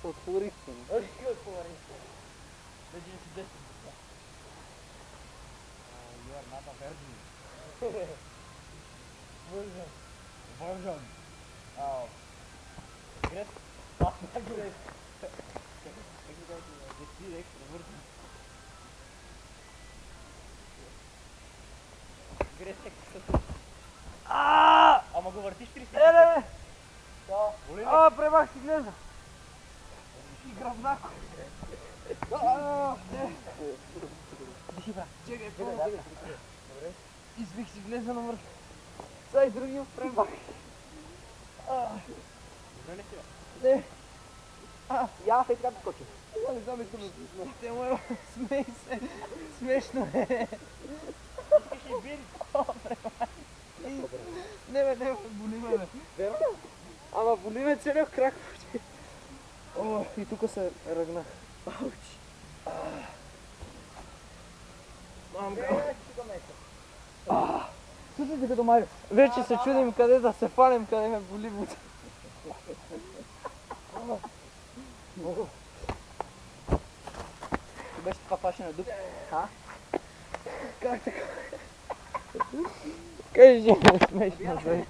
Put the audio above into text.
Отвори се. Leđe si desno. You are not a virgin. Virgin. Gres? Gres. Ти extra virgin. Gres extra. Ама го въртиш 300. Еле! Боли ли? Премах си глеза. И гръбнако. Дихи, брат. Чекай, чекай. Извих си глеза на мъртв. Сега и другия премах. Добре ли си, бе? Не. Я се така покочи. Не знам, искам да се смея. Те му смей се. Смешно е. Искаш и бир? Не бе, боли ме бе. Верно? Ама боли ме целият крак. О, и тук се ръгнах. Ауч. Мамка. Слушайте като Марио. Вече се чудим къде да се фанем, къде ме боли бута. Ти беше това фашена дупка. Как така? Кажи, смешно, бе.